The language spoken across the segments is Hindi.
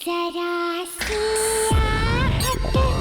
जरा सी आहट होती है।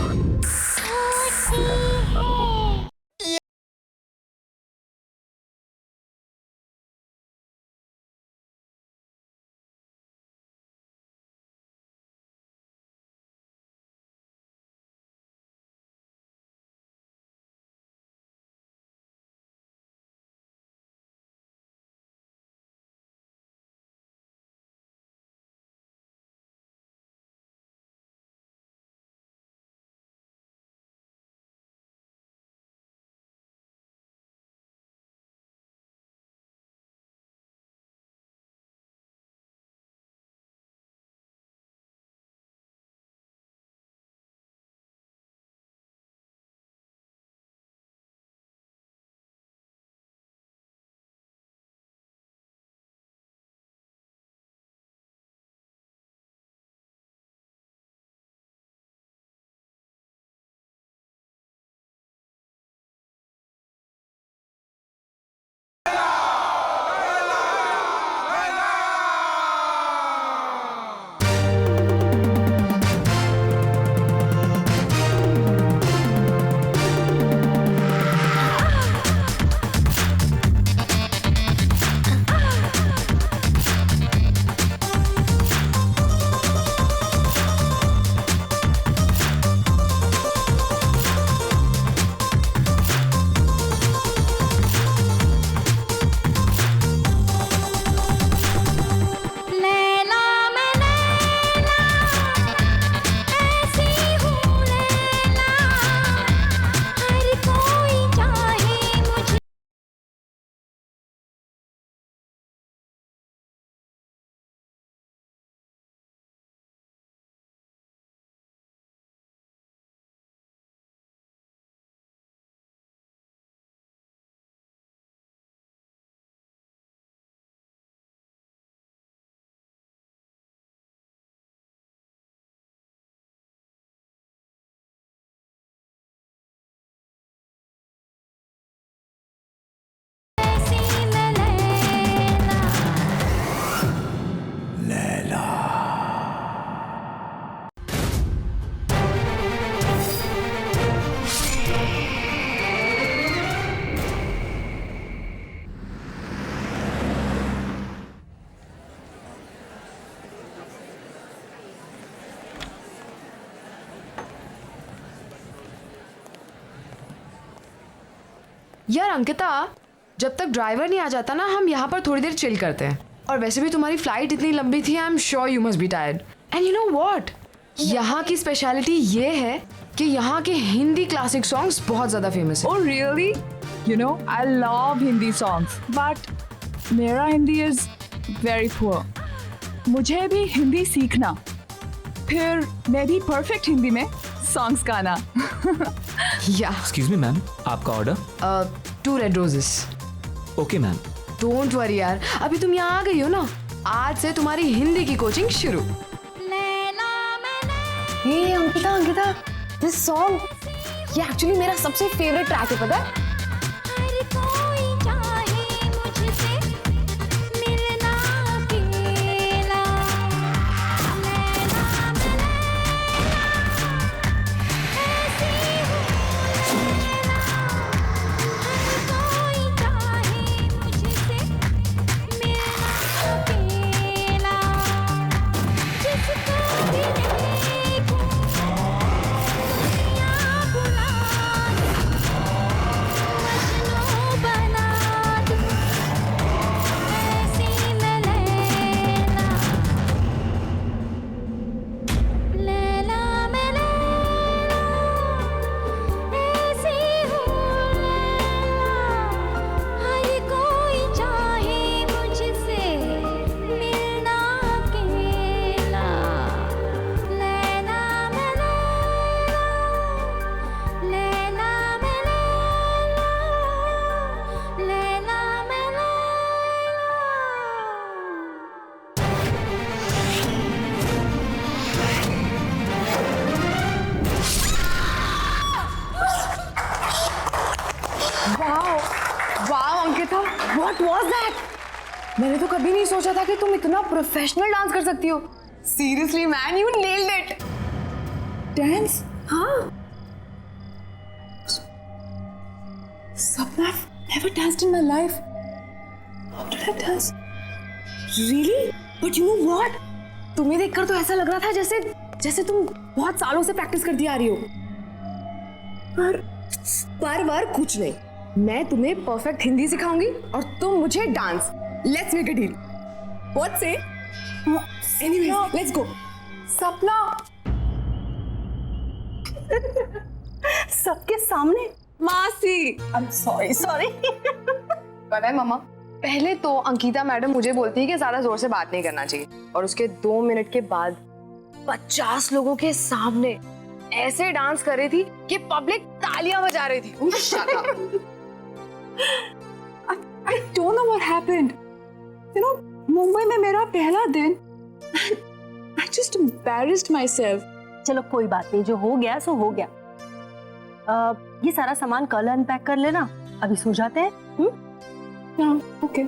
यार अंकिता, जब तक ड्राइवर नहीं आ जाता ना, हम यहाँ पर थोड़ी देर चिल करते हैं। और वैसे भी तुम्हारी फ्लाइट इतनी लंबी थी, I am sure you must be tired. And you know what, यहाँ की स्पेशलिटी ये है कि यहाँ के हिंदी क्लासिक सॉन्ग्स बहुत ज़्यादा फेमस है। Oh really? You know, I love Hindi songs, but मेरा हिंदी is very poor. मुझे भी हिंदी सीखना, फिर मैं भी परफेक्ट हिंदी में सॉन्ग्स गाना। या एक्सक्यूज मी मैम, आपका order? 2 red roses. Okay ma'am. Don't worry यार, अभी तुम यहाँ आ गई हो ना, आज से तुम्हारी हिंदी की कोचिंग शुरू। हे अंकिता, दिस सॉन्ग ये एक्चुअली मेरा सबसे फेवरेट ट्रैक है, पता है? What was that? मैंने तो कभी नहीं सोचा था कि तुम इतना प्रोफेशनल डांस कर सकती हो। Seriously, man, you nailed it. Dance? हाँ. Sapna, I've never danced in my life. How did I dance? Really? But you know what? तुम्हें देखकर तो ऐसा लग रहा था जैसे तुम बहुत सालों से प्रैक्टिस करती आ रही हो. पर कुछ नहीं. मैं तुम्हें परफेक्ट हिंदी सिखाऊंगी और तुम मुझे dance. Let's make a deal. What say? Anyways, let's go. सपना. सबके सामने. मासी. I'm sorry. पता है मामा, पहले तो अंकिता मैडम मुझे बोलती है कि ज्यादा जोर से बात नहीं करना चाहिए, और उसके 2 मिनट के बाद 50 लोगों के सामने ऐसे डांस कर रही थी कि पब्लिक तालियां बजा रही थी. Shut up. I don't know what happened. You know, Mumbai में मेरा पहला दिन. I just embarrassed myself. चलो कोई बात नहीं, जो हो गया सो हो गया. ये सारा सामान कल अनपैक कर लेना, अभी सो जाते हैं. Yeah, okay.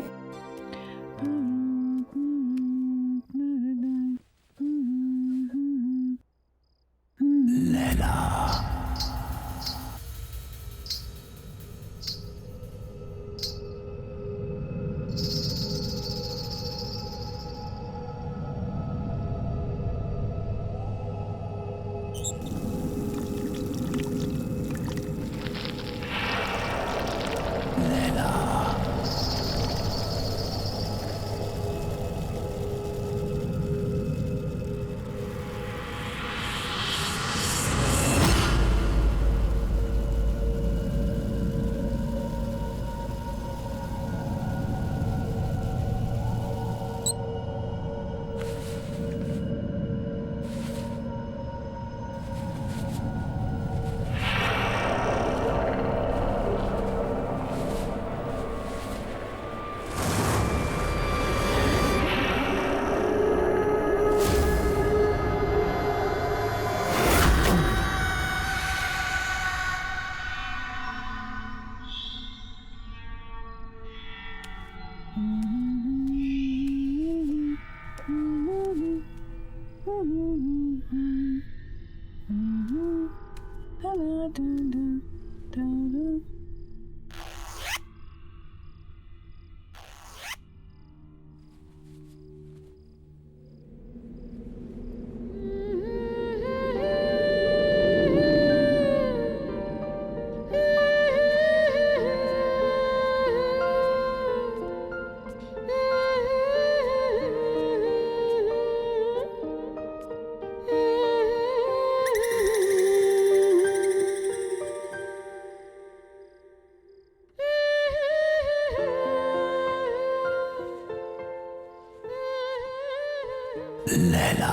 लैला,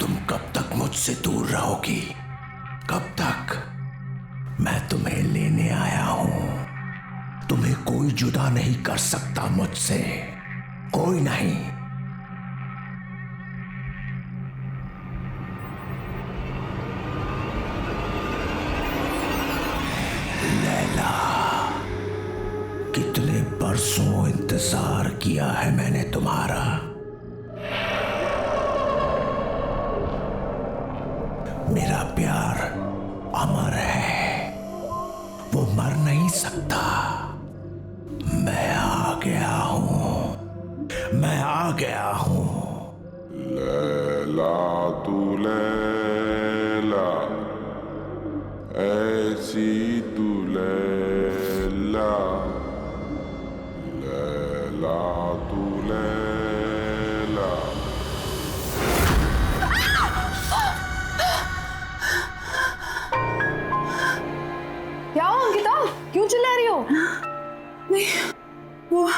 तुम कब तक मुझसे दूर रहोगी? कब तक? मैं तुम्हें लेने आया हूं. तुम्हें कोई जुदा नहीं कर सकता मुझसे, कोई नहीं. लैला, कितने बरसों इंतजार किया है मैंने तुम्हारा. मेरा प्यार अमर है, वो मर नहीं सकता. मैं आ गया हूं, मैं आ गया हूं. लैला तू लैला, ऐसी तू लैला, लैला तू लैला. क्या हो अंकिता, क्यों चिल्ला रही हो? नहीं, वो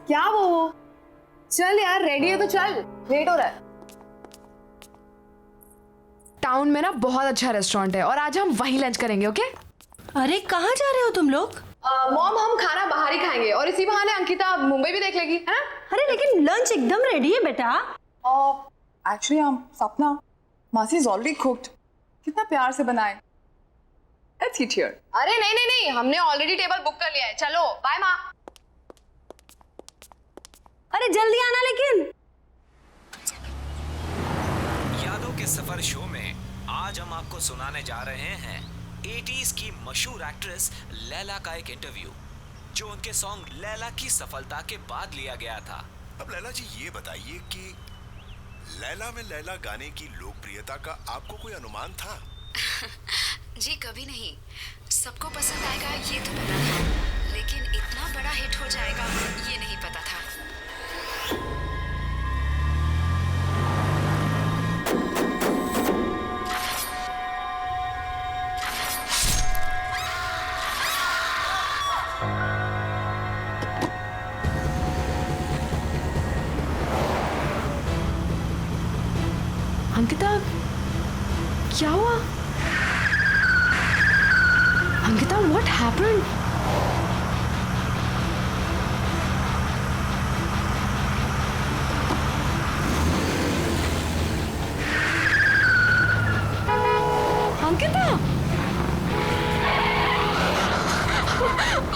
क्या वो? चल यार, रेडी है तो चल, लेट हो रहा है. टाउन में ना बहुत अच्छा रेस्टोरेंट है और आज हम वहीं लंच करेंगे. ओके? अरे कहाँ जा रहे हो तुम लोग? मॉम, हम खाना बाहर ही खाएंगे और इसी बहाने अंकिता मुंबई भी देख लेगी, है ना? अरे लेकिन लंच एकदम रेडी है बेटा. एक्चुअली सपना, मासी इज ऑलरेडी कुक्ड. कितना प्यार से बनाए. Let's eat here. अरे नहीं, हमने ऑलरेडी टेबल बुक कर लिया है. चलो, बाय माँ. अरे जल्दी आना लेकिन। यादों के सफर शो में आज हम आपको सुनाने जा रहे हैं 80s की मशहूर एक्ट्रेस लैला का एक इंटरव्यू, जो उनके सॉन्ग लैला की सफलता के बाद लिया गया था। अब लैला जी ये बताइए कि लैला में लैला गाने की लोकप्रियता का आपको कोई अनुमान था? जी कभी नहीं। सबको पसंद आएगा ये तो पता था, लेकिन इतना बड़ा हिट हो जाएगा ये नहीं पता था। अंकिता, क्या हुआ? Ankita, what happened? Ankita!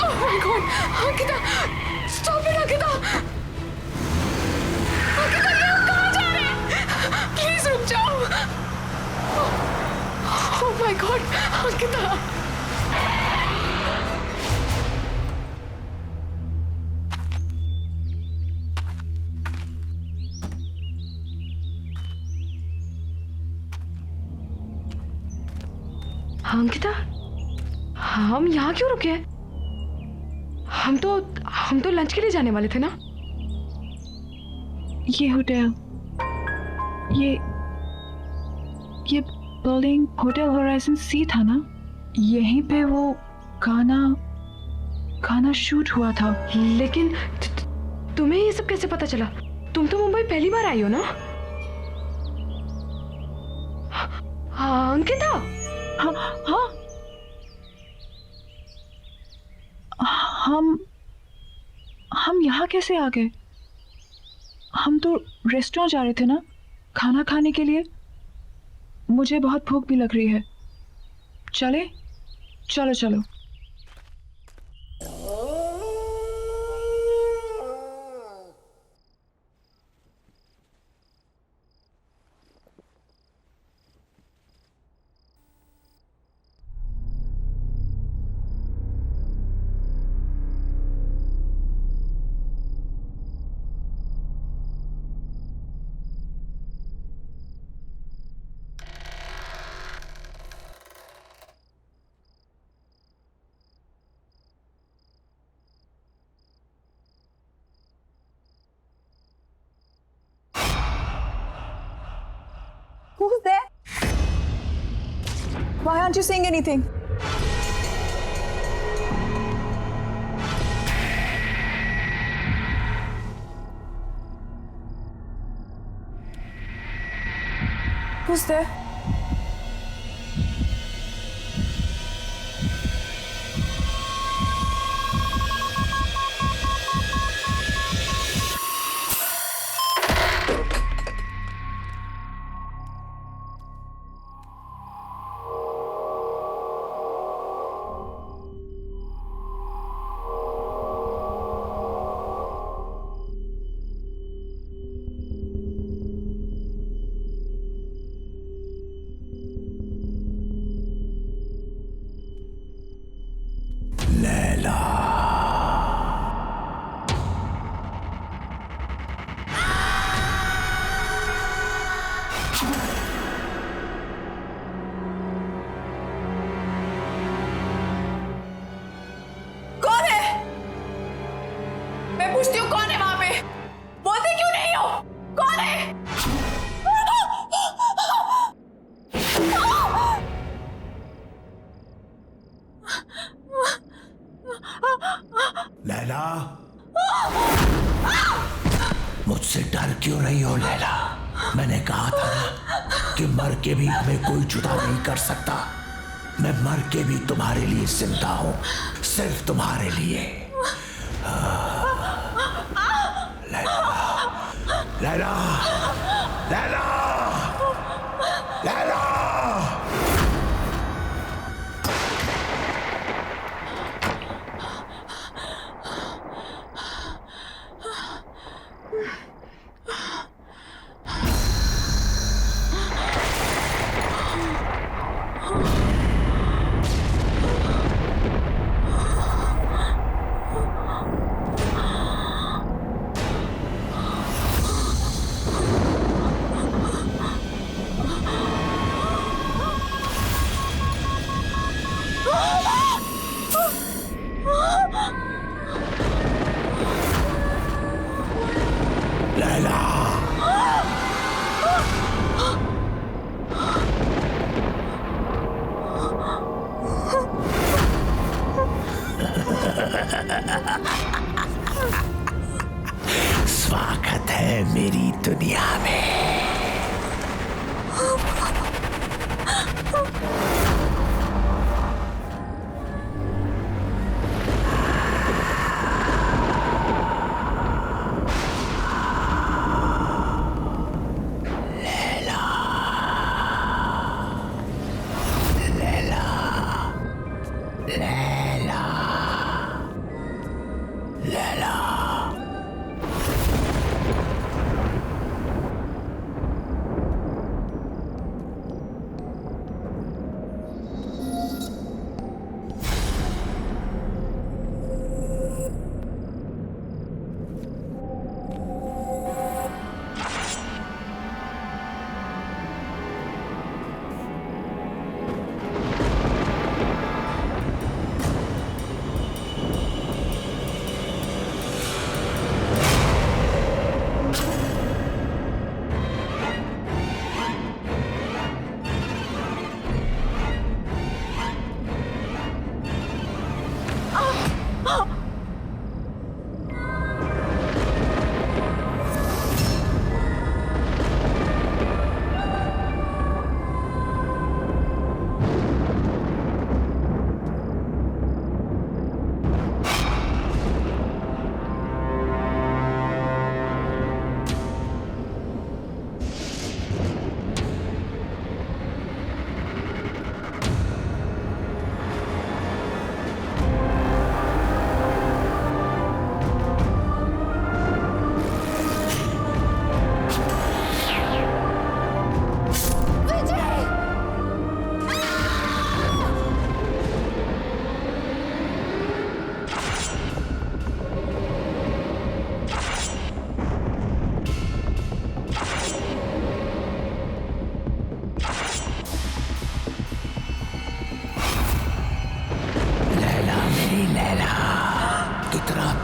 Oh my God! Ankita! Stop it, Ankita! Ankita, ये हम कहाँ जा रहे हैं? Please रुक जाओ! Oh my God! Ankita! Ankita, हम यहाँ क्यों रुके? हम तो लंच के लिए जाने वाले थे ना? ये होटल, ये बिल्डिंग होटल होराइजन सी था ना? यहीं पे वो गाना शूट हुआ था। लेकिन तुम्हें ये सब कैसे पता चला? तुम तो मुंबई पहली बार आई हो ना? हाँ, अंकिता। हाँ हाँ, हम यहाँ कैसे आ गए? हम तो रेस्टोरेंट जा रहे थे ना, खाना खाने के लिए। मुझे बहुत भूख भी लग रही है। चले? चलो चलो। Who's there? Why aren't you saying anything? Who's there? पूछती हूँ कौन है वहां पे? बोलते क्यों नहीं हो? कौन है? लैला, मुझसे डर क्यों रही हो लैला? मैंने कहा था ना कि मर के भी हमें कोई जुदा नहीं कर सकता। मैं मर के भी तुम्हारे लिए जिंदा हूं, सिर्फ तुम्हारे लिए। लैला, लैला, लैला। स्वागत है मेरी दुनिया में।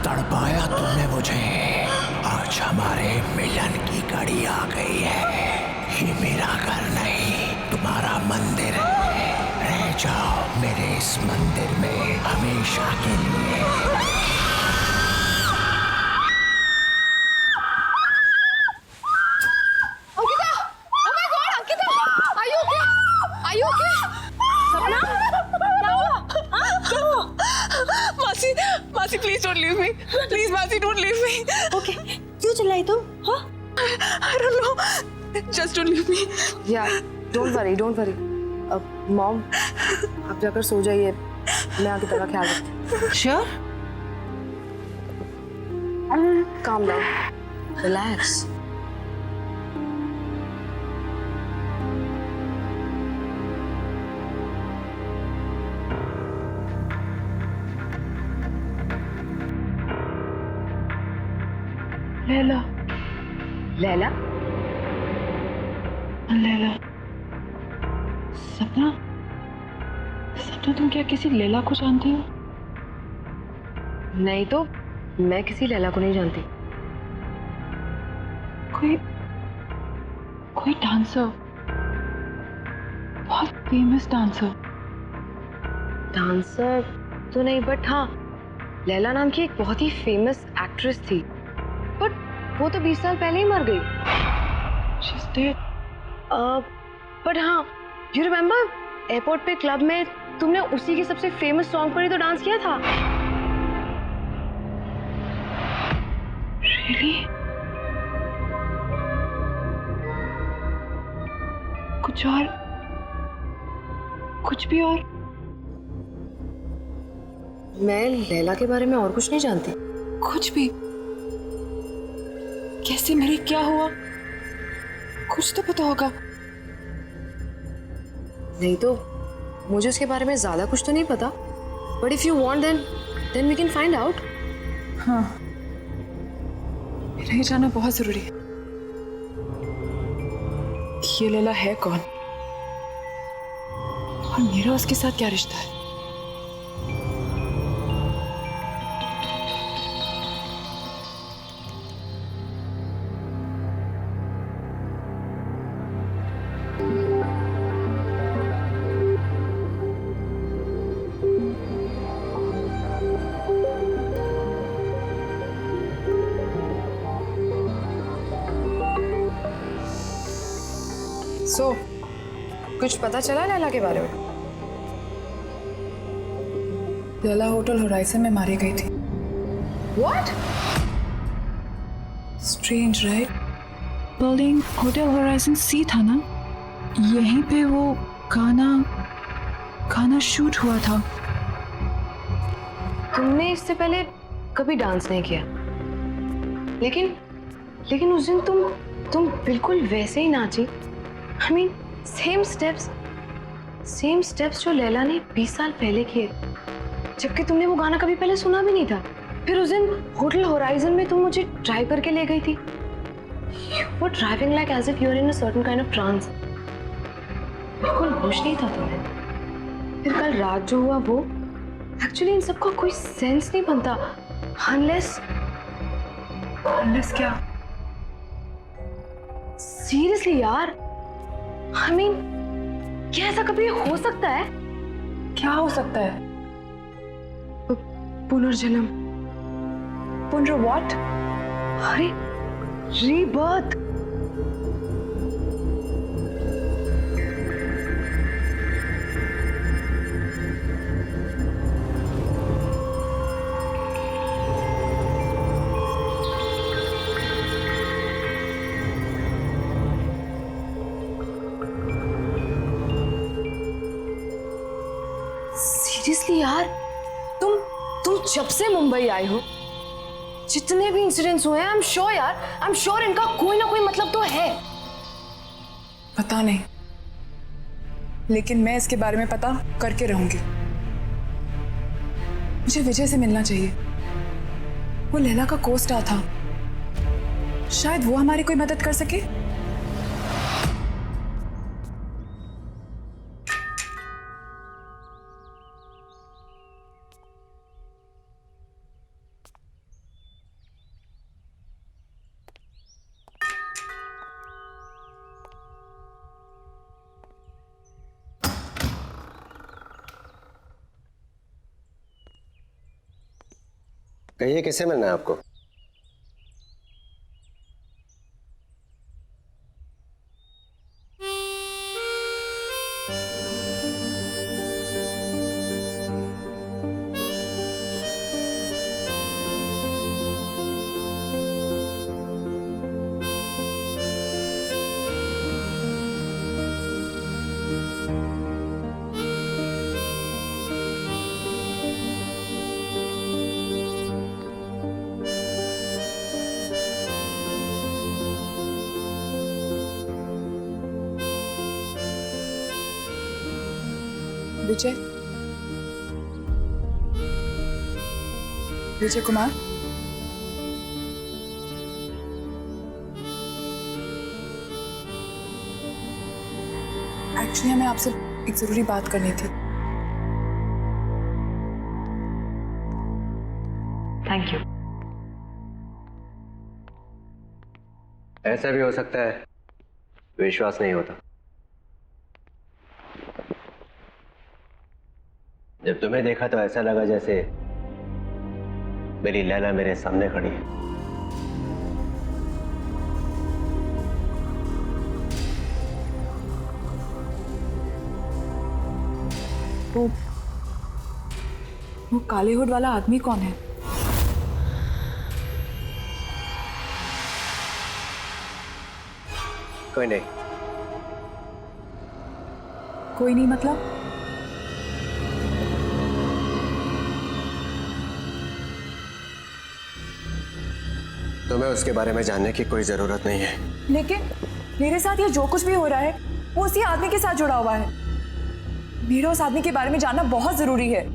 तड़पाया तुमने मुझे। आज हमारे मिलन की घड़ी आ गई है। ये मेरा घर नहीं, तुम्हारा मंदिर है। रह जाओ मेरे इस मंदिर में हमेशा के लिए। मासी please don't leave me, please मासी डोंट लीव मी। ओके, क्यों चिल्लाई तुम? हाँ? I don't know, just don't leave me. Yeah don't worry, don't worry. Mom, आप जाकर सो जाइए, मैं आगे तेरा ख्याल रखती हूँ। Sure? Calm down, relax. Laila, Laila? Laila, सपना, सपना तुम क्या किसी लैला को जानती हो? नहीं तो मैं किसी लैला को नहीं जानती। कोई डांसर, बहुत फेमस डांसर। डांसर तो नहीं, बट हाँ, लैला नाम की एक बहुत ही फेमस एक्ट्रेस थी, बट वो तो 20 साल पहले ही मर गई। She's dead. बट हाँ, यू रिमेम्बर एयरपोर्ट पे क्लब में तुमने उसी के सबसे फेमस सॉन्ग पर ही तो डांस किया था। Really? कुछ भी और? मैं लैला के बारे में और कुछ नहीं जानती। कुछ भी? कैसे मरी, क्या हुआ? कुछ तो पता होगा। नहीं तो मुझे उसके बारे में ज्यादा कुछ तो नहीं पता, but if you want then we can find out. हाँ, मेरा ये जानना बहुत जरूरी है कि ये लैला है कौन और मेरा उसके साथ क्या रिश्ता है। सो कुछ पता चला लैला के बारे में? लैला होटल होराइजन में मारी गई थी। What? Strange right? Building hotel Horizon सी था ना, यहीं पे वो गाना शूट हुआ था। तुमने इससे पहले कभी डांस नहीं किया, लेकिन उस दिन तुम बिल्कुल वैसे ही नाची। I mean, सेम स्टेप्स जो लैला ने 20 साल पहले किए, जबकि तुमने वो गाना कभी पहले सुना भी नहीं था। फिर उस दिन होटल होराइजन में तुम मुझे ड्राइव करके ले गई थी। You were driving like as if you were in a certain kind of trance. बिल्कुल होश नहीं था तुम्हें। फिर कल रात जो हुआ वो, एक्चुअली इन सबका कोई सेंस नहीं बनता unless क्या? सीरियसली यार, I mean, क्या ऐसा कभी हो सकता है? क्या हो सकता है? पुनर्जन्म। व्हाट? अरे रीबर्थ। सीरियसली यार, तुम जब से मुंबई आई हो, जितने भी इंसिडेंट्स हुए हैं, आई एम श्योर इनका कोई ना कोई मतलब तो है। पता नहीं, लेकिन मैं इसके बारे में पता करके रहूंगी। मुझे विजय से मिलना चाहिए। वो लैला का को-स्टार था, शायद वो हमारी कोई मदद कर सके। कहिए, किससे मिलना है आपको? विजय कुमार, एक्चुअली हमें आपसे एक जरूरी बात करनी थी। Thank you. ऐसा भी हो सकता है विश्वास नहीं होता। जब तुम्हें देखा तो ऐसा लगा जैसे मेरी लैला मेरे सामने खड़ी है। वो काले हुड वाला आदमी कौन है? कोई नहीं। कोई नहीं मतलब? तुम्हें उसके बारे में जानने की कोई जरूरत नहीं है। लेकिन मेरे साथ ये जो कुछ भी हो रहा है वो उसी आदमी के साथ जुड़ा हुआ है। मेरा उस आदमी के बारे में जानना बहुत जरूरी है।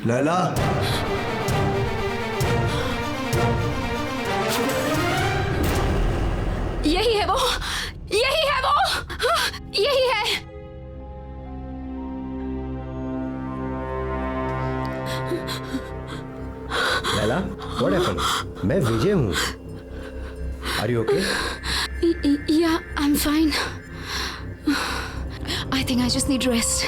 लैला, यही है वो, यही है वो, यही है। Laila, what happened? मैं विजय हूँ। Are you okay? Yeah, I'm fine. I think I just need rest.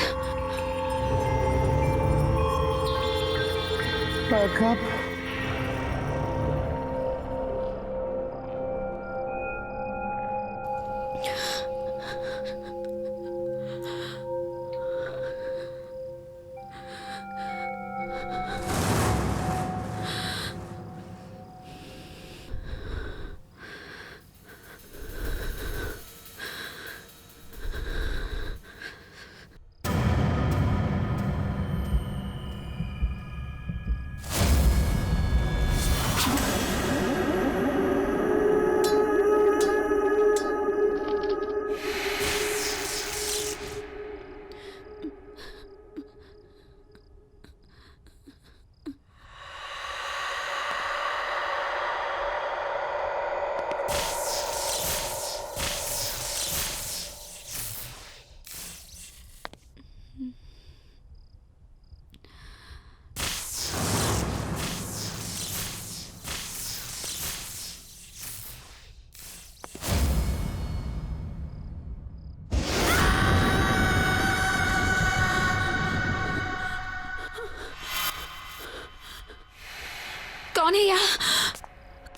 Wake up. कौन है यहाँ?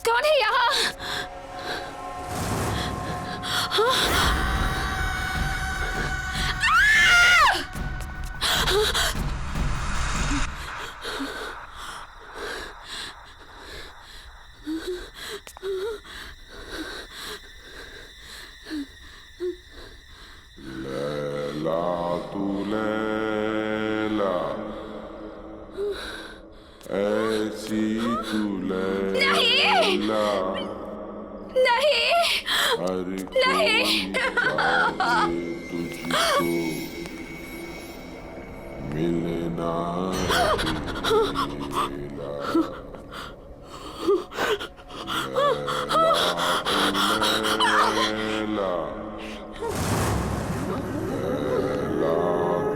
कौन है यहाँ? लैला तू लैला, ऐसी तू लैला, नहीं, हर नहीं। कोई तुझको मिलना लैला, लैला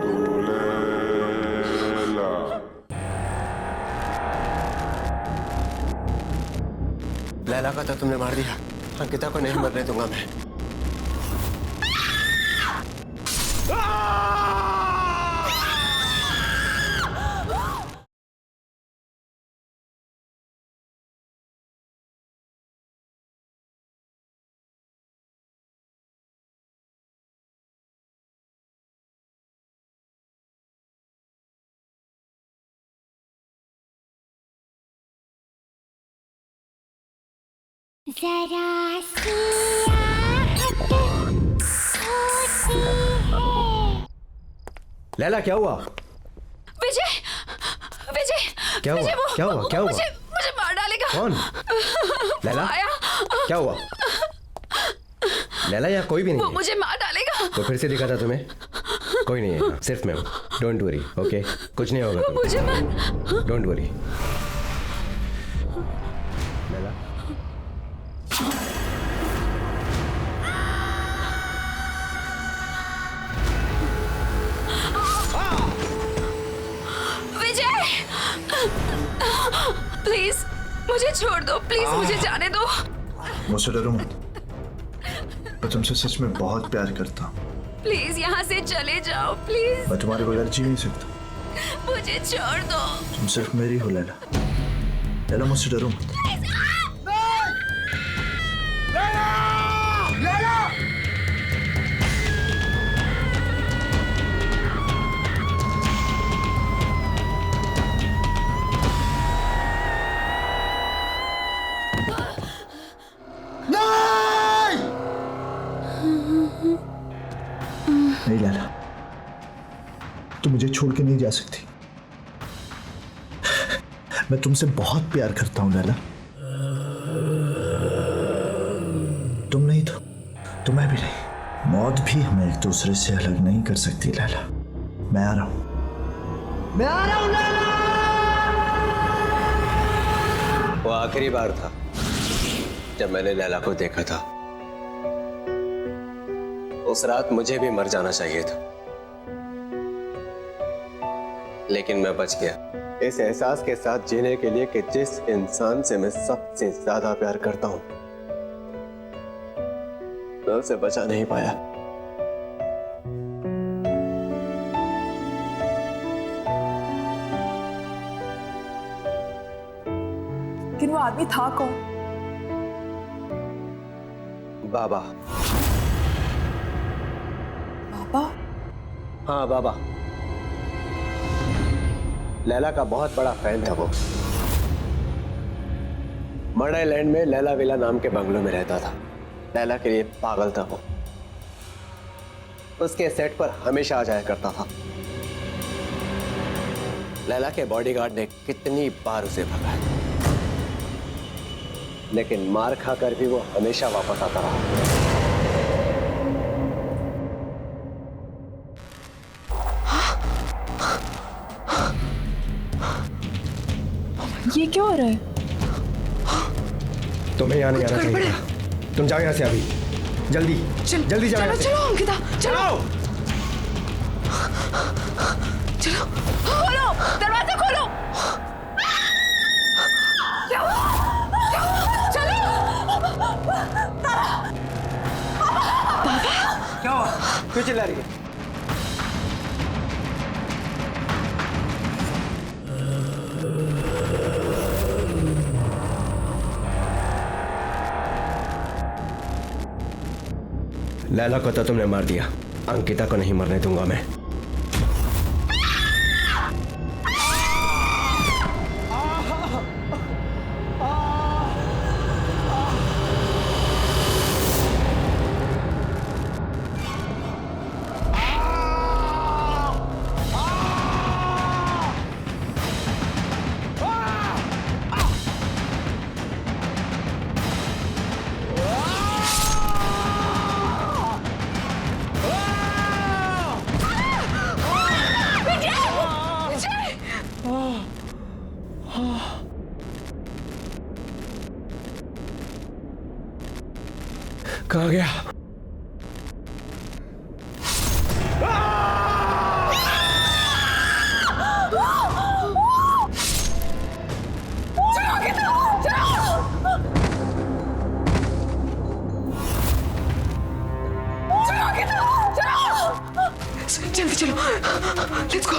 तू लैला। लैला का तो तुमने मार दिया, अंकिता को नहीं मरने दूंगा मैं। जरा सी आहट होती है। लैला क्या हुआ? विजय, विजय, क्या हुआ? विजय, क्या हुआ? क्या हुआ? मुझे मार डालेगा। कौन? लैला? आया। क्या हुआ? लैला यहाँ कोई भी नहीं वो है। मुझे मार डालेगा। तो फिर से दिखा था तुम्हें? कोई नहीं है, सिर्फ मैं हूँ। Don't worry, okay? कुछ नहीं होगा तुम्हें। मुझे मार। Don't worry. Laila? Vijay, please मुझे छोड़ दो, प्लीज मुझे जाने दो। मुझसे डरो मत, मैं तुमसे सच में बहुत प्यार करता हूँ। प्लीज यहाँ से चले जाओ, प्लीज। मैं तुम्हारे बगैर जी नहीं सकता। मुझे छोड़ दो। तुम सिर्फ मेरी हो लैला। लैला मुझसे डरो मत। नहीं लैला, तुम मुझे छोड़ के नहीं जा सकती। मैं तुमसे बहुत प्यार करता हूं लैला। तुम नहीं तो मैं भी नहीं। मौत भी हमें एक दूसरे से अलग नहीं कर सकती लैला। मैं आ रहा हूं, मैं आ रहा हूं लैला। वो आखिरी बार था जब मैंने लैला को देखा था। उस रात मुझे भी मर जाना चाहिए था, लेकिन मैं बच गया इस एहसास के साथ जीने के लिए कि जिस इंसान से मैं सबसे ज्यादा प्यार करता हूं, मैं उसे बचा नहीं पाया। लेकिन वो आदमी था कौन? बाबा। बाबा? हाँ बाबा। लैला का बहुत बड़ा फैन था वो। मर्डर लैंड में लैला विला नाम के बंगलों में रहता था। लैला के लिए पागल था वो। उसके सेट पर हमेशा आ जाया करता था। लैला के बॉडीगार्ड ने कितनी बार उसे भगाया, लेकिन मार खाकर भी वो हमेशा वापस आता रहा। ये क्या हो रहा है? तुम्हें यहाँ नहीं आना चाहिए था। तुम जाओ यहाँ से अभी, जल्दी जल्दी जाओ। चलो चलो अंकिता, चलो चलो। खोलो, दरवाजा खोलो। क्या हुआ? चलो। क्या हुआ? क्यों चिल्ला रही है? लैला को तो तुमने मार दिया, अंकिता को नहीं मरने दूंगा मैं। कहाँ गया? जल्दी चलो, लेट्स गो।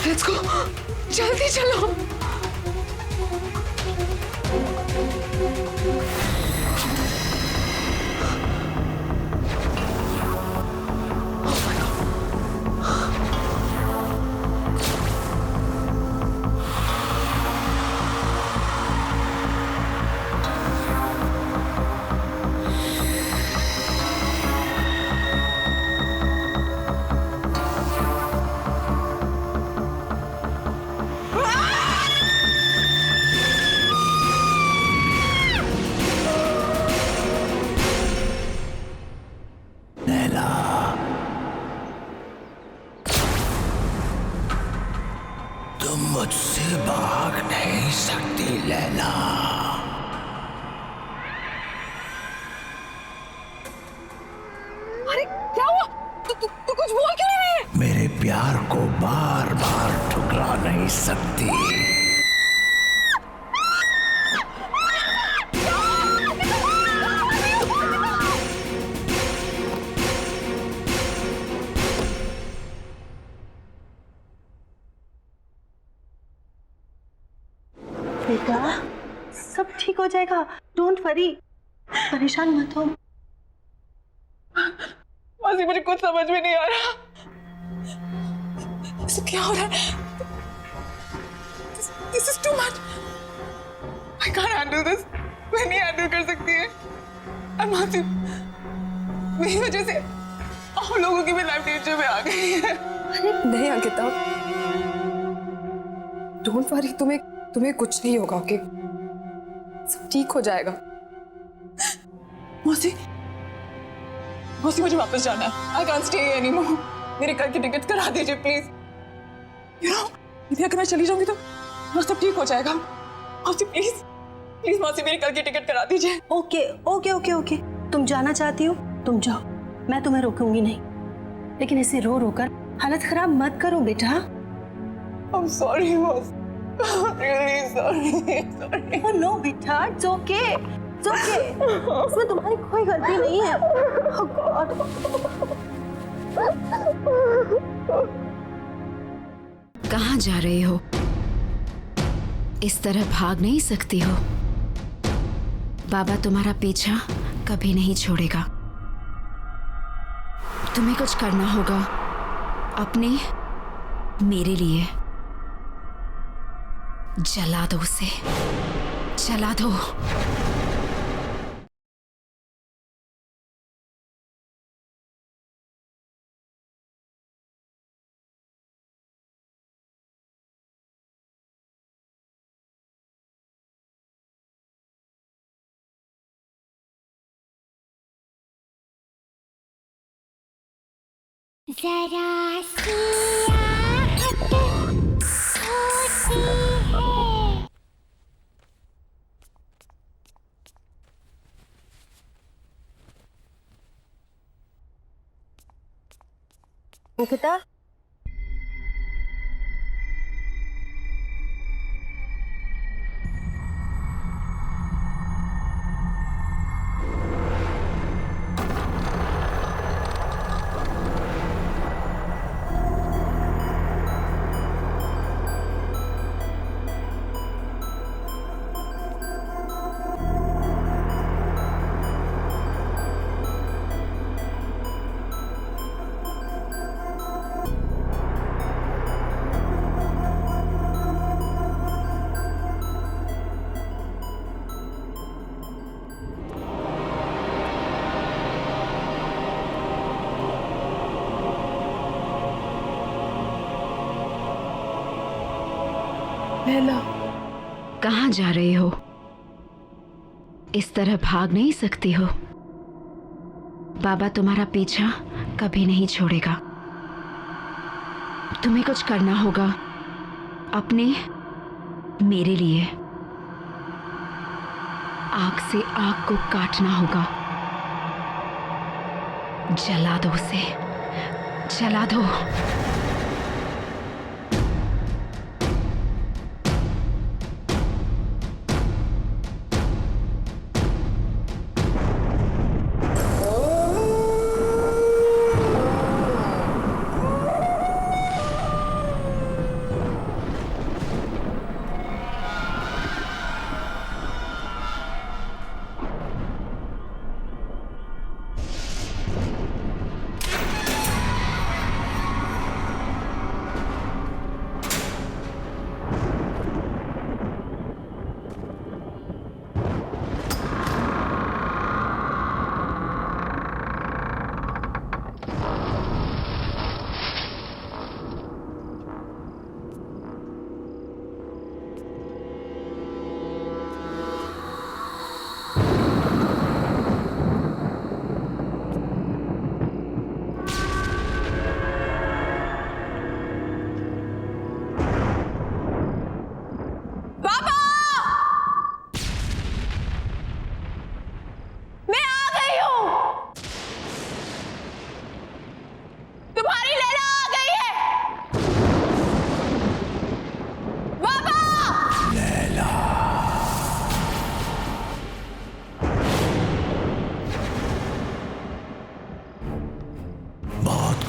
लेट्स गो, जल्दी चलो। तुम मुझसे भाग नहीं सकती लैला। अरे क्या हुआ? तू कुछ बोल क्यों नहीं रही है? मेरे प्यार को बार बार ठुकरा नहीं सकती। बेटा सब ठीक हो जाएगा, डोंट वरी, परेशान मत हो। मासी मुझे कुछ समझ में नहीं आ रहा। इसे क्या हो रहा है? This is too much. I can't handle this. मैं नहीं हैंडल कर सकती है। मासी मेरी वजह से आप लोगों की भी लाइफ डेंजर में आ गई है। नहीं अंकिता, डोंट वरी, तुम्हें कुछ नहीं होगा, ओके? सब ठीक हो जाएगा। मौसी मुझे वापस जाना है। I can't stay here anymore. मेरे घर की टिकट करा दीजिए प्लीज। You know, यदि अगर मैं चली जाऊंगी तो सब ठीक हो जाएगा। मौसी प्लीज प्लीज मौसी मेरी कल की टिकट करा दीजिए। ओके ओके ओके ओके, तुम जाना चाहती हो तुम जाओ, मैं तुम्हें रोकूंगी नहीं, लेकिन इसे रो रो कर हालत खराब मत करो बेटा। I'm sorry मौसी, really sorry। Oh no बेटा, it's okay, it's okay। इसमें तुम्हारी कोई गलती नहीं है। Oh God। कहाँ जा रहे हो? इस तरह भाग नहीं सकती हो। बाबा तुम्हारा पीछा कभी नहीं छोड़ेगा। तुम्हें कुछ करना होगा अपने मेरे लिए। जला दो उसे, जला दो। जरा सी आहट होती है। अंकिता, लैला, कहाँ जा रहे हो? इस तरह भाग नहीं सकती हो। बाबा तुम्हारा पीछा कभी नहीं छोड़ेगा। तुम्हें कुछ करना होगा अपने मेरे लिए। आग से आग को काटना होगा। जला दो उसे, जला दो।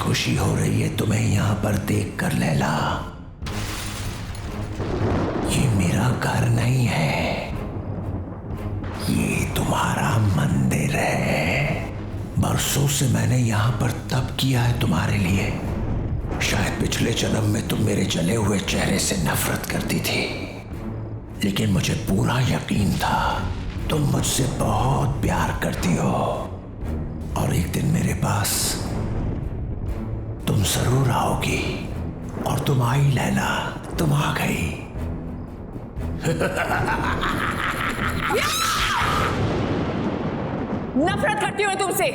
खुशी हो रही है तुम्हें यहाँ पर देखकर लैला। ये मेरा घर नहीं है, ये तुम्हारा मंदिर है। बरसों से मैंने यहाँ पर तप किया है तुम्हारे लिए। शायद पिछले जन्म में तुम मेरे जले हुए चेहरे से नफरत करती थी, लेकिन मुझे पूरा यकीन था तुम मुझसे बहुत प्यार करती हो और एक दिन मेरे पास तुम जरूर आओगी। और तुम आई लैला, तुम आ गई। नफरत करती हूँ तुमसे,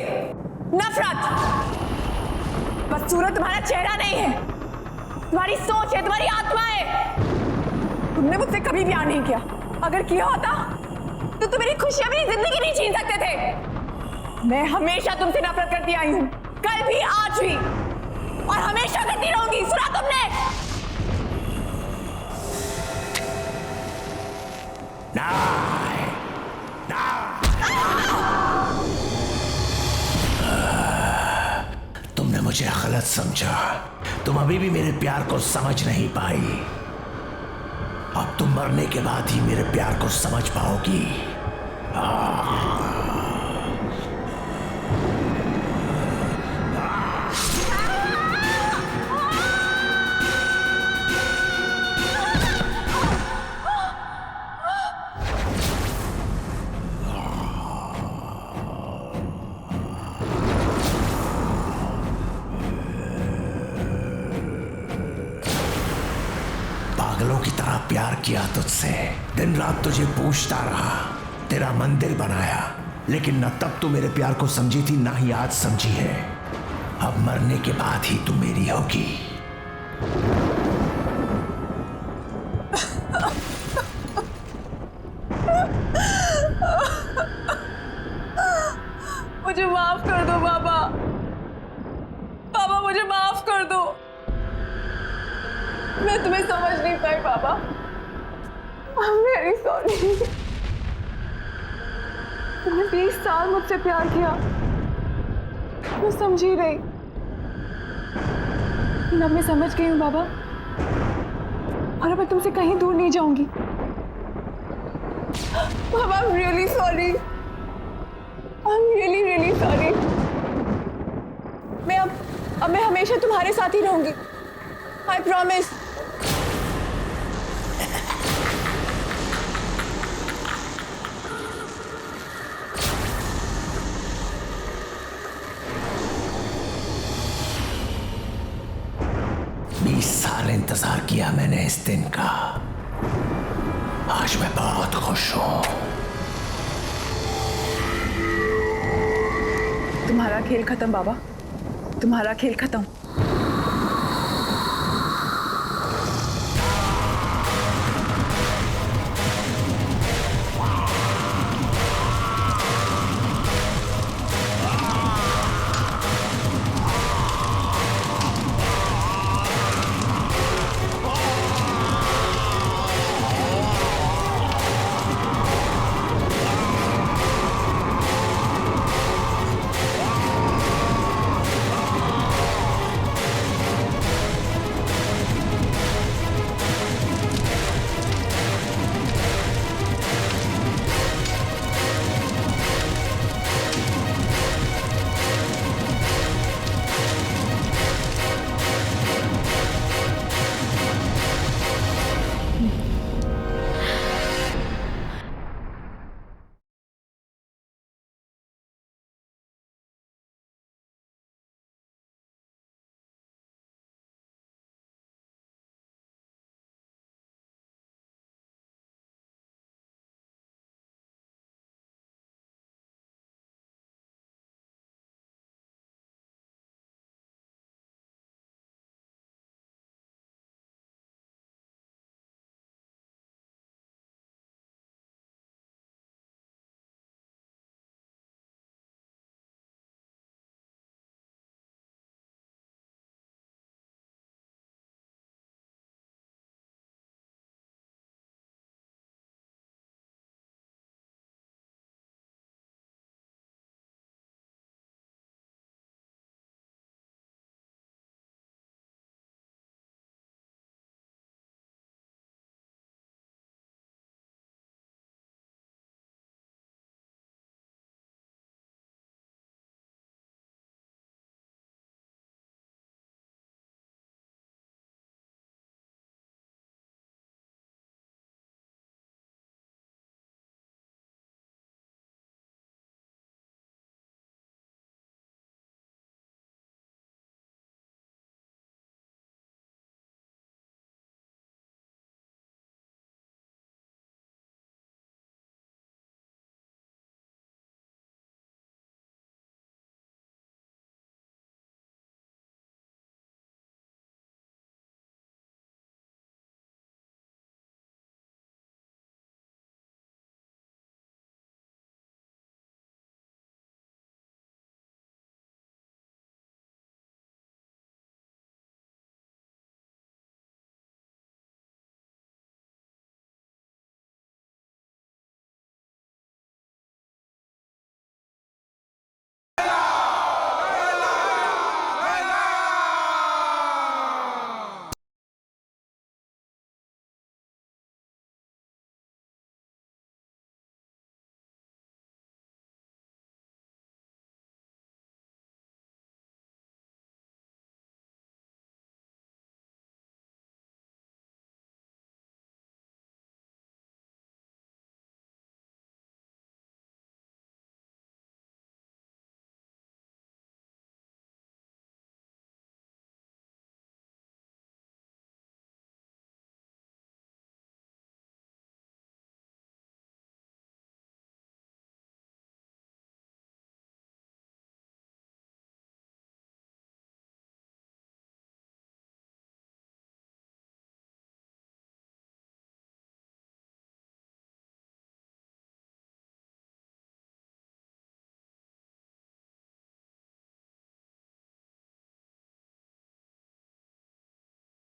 नफरत। बस सूरत तुम्हारा चेहरा नहीं है, तुम्हारी सोच है, तुम्हारी आत्मा है। तुमने मुझसे कभी प्यार नहीं किया, अगर किया होता तो तुम मेरी खुशियां, मेरी जिंदगी नहीं छीन सकते थे। मैं हमेशा तुमसे नफरत करती आई हूं, कल भी, आज भी, और हमेशा करती रहूंगी। सुना तुमने? तुमने मुझे गलत समझा। तुम अभी भी मेरे प्यार को समझ नहीं पाई। अब तुम मरने के बाद ही मेरे प्यार को समझ पाओगी। पागलों की तरह प्यार किया तुझसे, दिन रात तुझे पूछता रहा, तेरा मंदिर बनाया, लेकिन न तब तू मेरे प्यार को समझी थी, ना ही आज समझी है। अब मरने के बाद ही तू मेरी होगी। मुझे माफ कर दो बाबा। बाबा मुझे माफ कर दो। मैं तुम्हें समझ नहीं पाई बाबा। I'm very sorry। तुमने 20 साल मुझसे प्यार किया, मैं समझी रही, लेकिन अब मैं समझ गई हूँ बाबा, और अब मैं तुमसे कहीं दूर नहीं जाऊंगी। बाबा I'm really sorry। I'm really really sorry। मैं हमेशा तुम्हारे साथ ही रहूंगी। I promise। साल इंतजार किया मैंने इस दिन का। आज मैं बहुत खुश हूं। तुम्हारा खेल खत्म बाबा, तुम्हारा खेल खत्म।